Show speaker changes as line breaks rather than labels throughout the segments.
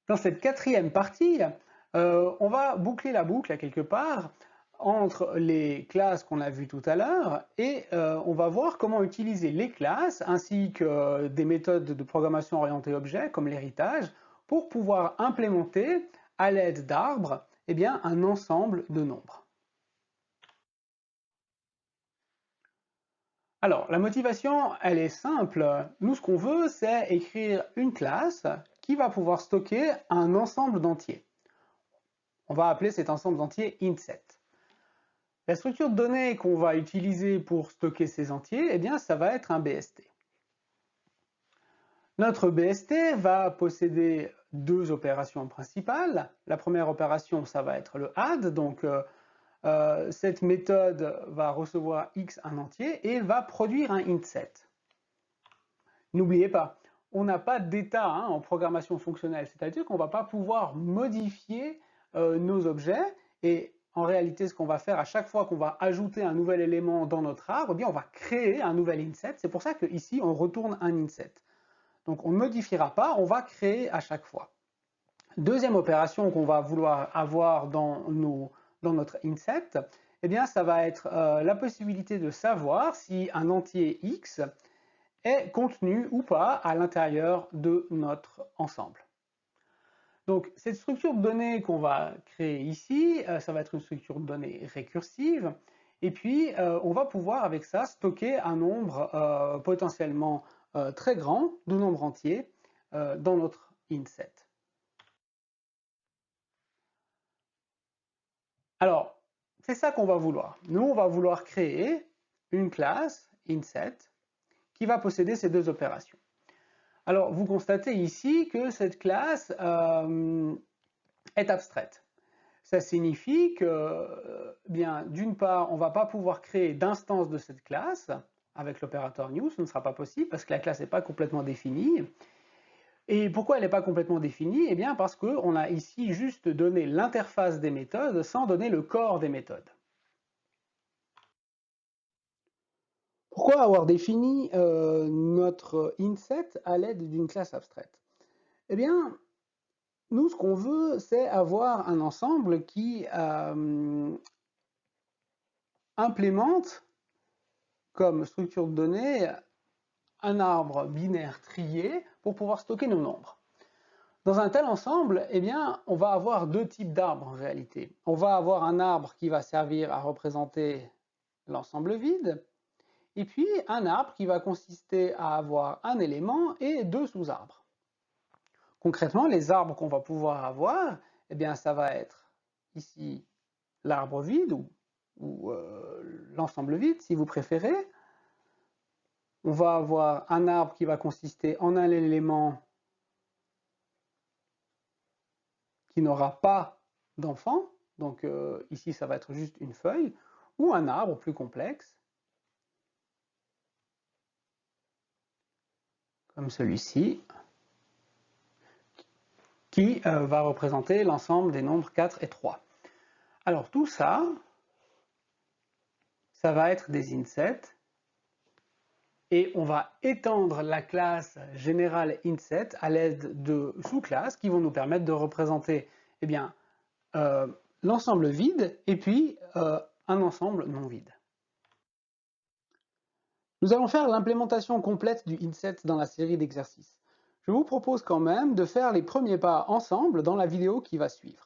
Dans cette quatrième partie, on va boucler la boucle à quelque part entre les classes qu'on a vues tout à l'heure et on va voir comment utiliser les classes ainsi que des méthodes de programmation orientée objet comme l'héritage pour pouvoir implémenter à l'aide d'arbres un ensemble de nombres. Alors, la motivation, elle est simple. Nous, ce qu'on veut, c'est écrire une classe qui va pouvoir stocker un ensemble d'entiers. On va appeler cet ensemble d'entiers int7. La structure de données qu'on va utiliser pour stocker ces entiers, ça va être un BST. Notre BST va posséder deux opérations principales. La première opération, ça va être le add, donc cette méthode va recevoir x un entier et va produire un int7. N'oubliez pas, on n'a pas d'état en programmation fonctionnelle, c'est-à-dire qu'on ne va pas pouvoir modifier nos objets et en réalité ce qu'on va faire à chaque fois qu'on va ajouter un nouvel élément dans notre arbre, on va créer un nouvel int7, c'est pour ça qu'ici on retourne un int7. Donc on ne modifiera pas, on va créer à chaque fois. Deuxième opération qu'on va vouloir avoir dans notre int7, ça va être la possibilité de savoir si un entier x est contenu ou pas à l'intérieur de notre ensemble. Donc cette structure de données qu'on va créer ici, ça va être une structure de données récursive, et puis on va pouvoir avec ça stocker un nombre potentiellement très grand de nombres entiers dans notre int7. Alors, c'est ça qu'on va vouloir. Nous, on va vouloir créer une classe int7 qui va posséder ces deux opérations. Alors, vous constatez ici que cette classe est abstraite. Ça signifie que, d'une part, on ne va pas pouvoir créer d'instance de cette classe avec l'opérateur new, ce ne sera pas possible parce que la classe n'est pas complètement définie. Et pourquoi elle n'est pas complètement définie? Parce qu'on a ici juste donné l'interface des méthodes sans donner le corps des méthodes. Pourquoi avoir défini notre int7 à l'aide d'une classe abstraite? Nous, ce qu'on veut, c'est avoir un ensemble qui implémente comme structure de données un arbre binaire trié pour pouvoir stocker nos nombres. Dans un tel ensemble, on va avoir deux types d'arbres en réalité. On va avoir un arbre qui va servir à représenter l'ensemble vide, et puis un arbre qui va consister à avoir un élément et deux sous-arbres. Concrètement, les arbres qu'on va pouvoir avoir, ça va être ici l'arbre vide ou l'ensemble vide si vous préférez. On va avoir un arbre qui va consister en un élément qui n'aura pas d'enfant, donc ici ça va être juste une feuille, ou un arbre plus complexe, comme celui-ci, qui va représenter l'ensemble des nombres 4 et 3. Alors tout ça, ça va être des int7, et on va étendre la classe générale int7 à l'aide de sous-classes qui vont nous permettre de représenter l'ensemble vide et puis un ensemble non vide. Nous allons faire l'implémentation complète du int7 dans la série d'exercices. Je vous propose quand même de faire les premiers pas ensemble dans la vidéo qui va suivre.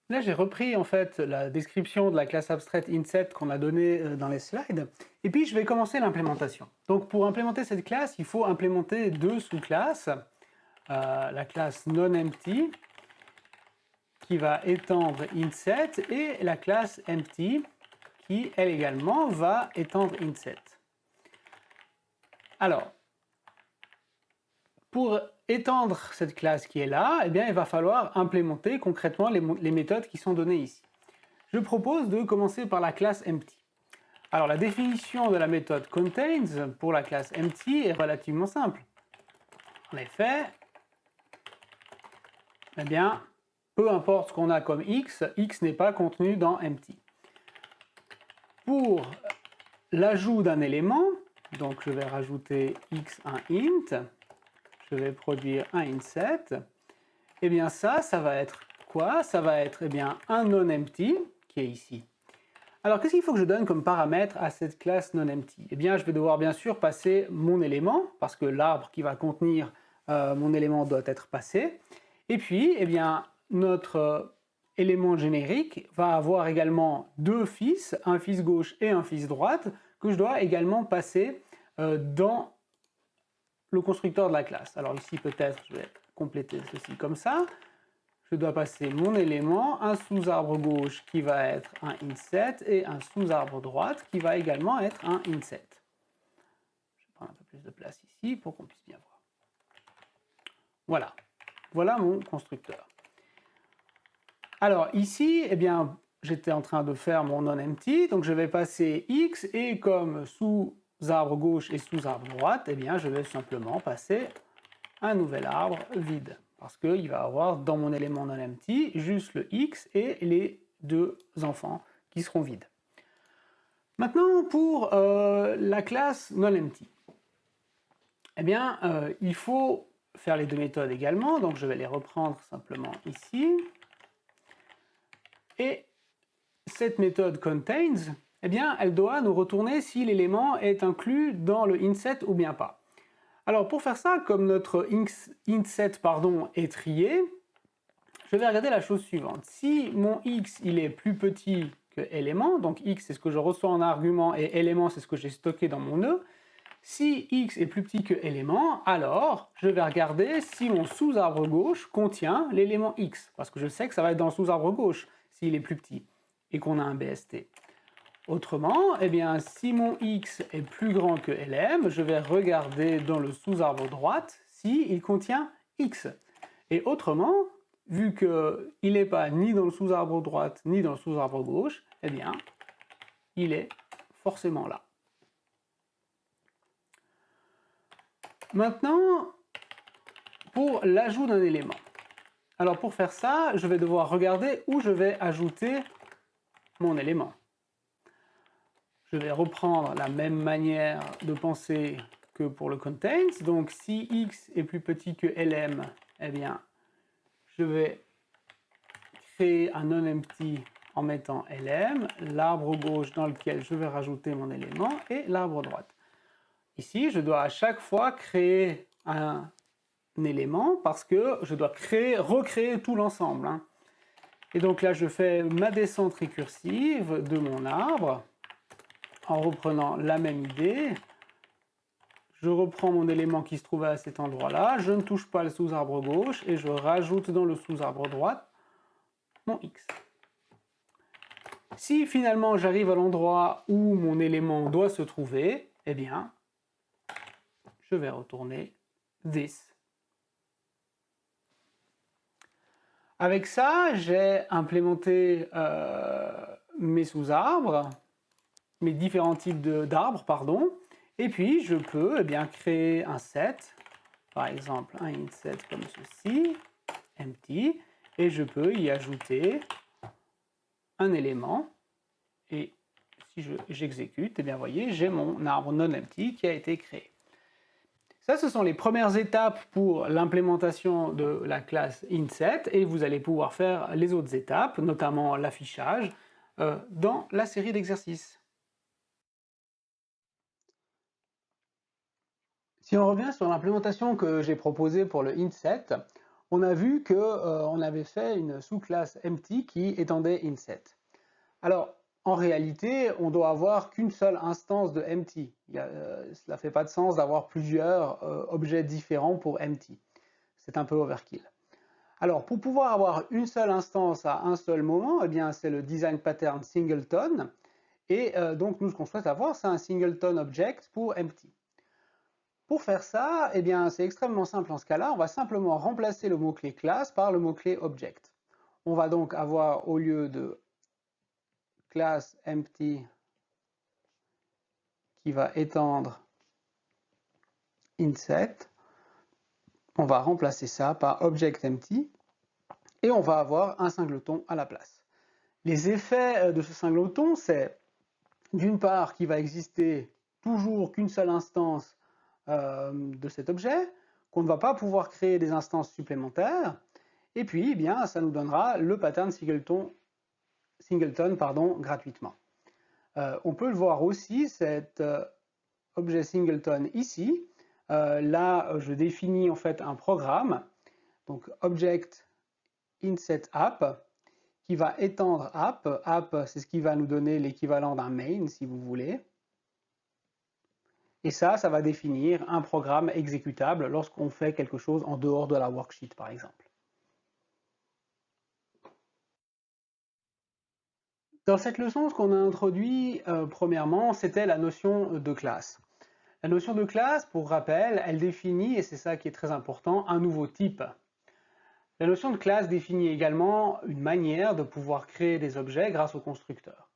Là, j'ai repris en fait la description de la classe abstraite int7 qu'on a donnée dans les slides, et puis je vais commencer l'implémentation. Donc pour implémenter cette classe, il faut implémenter deux sous-classes. La classe nonEmpty, qui va étendre int7, et la classe empty, qui elle également va étendre int7. Alors, pour étendre cette classe qui est là, il va falloir implémenter concrètement les méthodes qui sont données ici. Je propose de commencer par la classe empty. Alors la définition de la méthode contains pour la classe empty est relativement simple. En effet, peu importe ce qu'on a comme x, x n'est pas contenu dans empty. Pour l'ajout d'un élément, donc je vais rajouter x un int, je vais produire un inset, eh bien ça va être quoi? Ça va être un non-empty qui est ici. Alors qu'est-ce qu'il faut que je donne comme paramètre à cette classe non-empty? Eh bien je vais devoir bien sûr passer mon élément, parce que l'arbre qui va contenir mon élément doit être passé. Et puis notre élément générique va avoir également deux fils, un fils gauche et un fils droite, que je dois également passer dans le constructeur de la classe. Alors ici peut-être je vais compléter ceci comme ça. Je dois passer mon élément, un sous-arbre gauche qui va être un inset et un sous-arbre droite qui va également être un inset. Je vais prendre un peu plus de place ici pour qu'on puisse bien voir. Voilà, voilà mon constructeur. Alors ici, j'étais en train de faire mon non-empty, donc je vais passer x et comme sous-arbre gauche et sous-arbre droite, je vais simplement passer un nouvel arbre vide. Parce qu'il va avoir dans mon élément non-empty juste le x et les deux enfants qui seront vides. Maintenant, pour la classe non-empty, il faut faire les deux méthodes également, donc je vais les reprendre simplement ici. Et cette méthode contains, elle doit nous retourner si l'élément est inclus dans le inset ou bien pas. Alors pour faire ça, comme notre inset est trié, je vais regarder la chose suivante. Si mon x il est plus petit que élément, donc x c'est ce que je reçois en argument et élément c'est ce que j'ai stocké dans mon nœud, si x est plus petit que élément, alors je vais regarder si mon sous-arbre gauche contient l'élément x, parce que je sais que ça va être dans le sous-arbre gauche s'il est plus petit et qu'on a un BST. Autrement, si mon x est plus grand que lm, je vais regarder dans le sous-arbre droite s'il contient x. Et autrement, vu qu'il n'est pas ni dans le sous-arbre droite ni dans le sous-arbre gauche, il est forcément là. Maintenant, pour l'ajout d'un élément. Alors pour faire ça, je vais devoir regarder où je vais ajouter mon élément. Je vais reprendre la même manière de penser que pour le contains. Donc si x est plus petit que lm, je vais créer un non-empty en mettant lm, l'arbre gauche dans lequel je vais rajouter mon élément et l'arbre droite. Ici, je dois à chaque fois créer un élément parce que je dois recréer tout l'ensemble. Et donc là, je fais ma descente récursive de mon arbre en reprenant la même idée. Je reprends mon élément qui se trouvait à cet endroit-là, je ne touche pas le sous-arbre gauche et je rajoute dans le sous-arbre droite mon x. Si finalement j'arrive à l'endroit où mon élément doit se trouver, je vais retourner this. Avec ça, j'ai implémenté mes sous-arbres, mes différents types d'arbres, et puis je peux créer un set, par exemple un inset comme ceci, empty, et je peux y ajouter un élément, et si j'exécute, vous voyez, j'ai mon arbre non-empty qui a été créé. Ça, ce sont les premières étapes pour l'implémentation de la classe inset, et vous allez pouvoir faire les autres étapes, notamment l'affichage, dans la série d'exercices. Si on revient sur l'implémentation que j'ai proposée pour le inset, on a vu qu'on avait fait une sous-classe empty qui étendait inset. Alors, en réalité, on doit avoir qu'une seule instance de empty. Cela ne fait pas de sens d'avoir plusieurs objets différents pour empty. C'est un peu overkill. Alors, pour pouvoir avoir une seule instance à un seul moment, c'est le design pattern singleton. Et donc, nous, ce qu'on souhaite avoir, c'est un singleton object pour empty. Pour faire ça, c'est extrêmement simple en ce cas-là. On va simplement remplacer le mot-clé class par le mot-clé object. On va donc avoir, au lieu de class empty qui va étendre inset, on va remplacer ça par object empty et on va avoir un singleton à la place. Les effets de ce singleton, c'est d'une part qu'il va exister toujours qu'une seule instance de cet objet, qu'on ne va pas pouvoir créer des instances supplémentaires. Et puis, eh bien, ça nous donnera le pattern singleton gratuitement. On peut le voir aussi, cet objet singleton ici. Là, je définis en fait un programme, donc object insetApp, qui va étendre app. App, c'est ce qui va nous donner l'équivalent d'un main, si vous voulez. Et ça va définir un programme exécutable lorsqu'on fait quelque chose en dehors de la worksheet, par exemple. Dans cette leçon, ce qu'on a introduit premièrement, c'était la notion de classe. La notion de classe, pour rappel, elle définit, et c'est ça qui est très important, un nouveau type. La notion de classe définit également une manière de pouvoir créer des objets grâce au constructeur.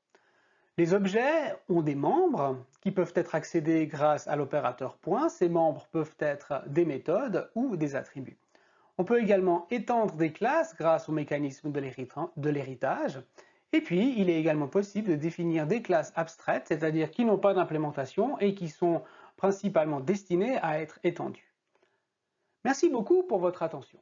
Les objets ont des membres qui peuvent être accédés grâce à l'opérateur point. Ces membres peuvent être des méthodes ou des attributs. On peut également étendre des classes grâce au mécanisme de l'héritage. Et puis, il est également possible de définir des classes abstraites, c'est-à-dire qui n'ont pas d'implémentation et qui sont principalement destinées à être étendues. Merci beaucoup pour votre attention.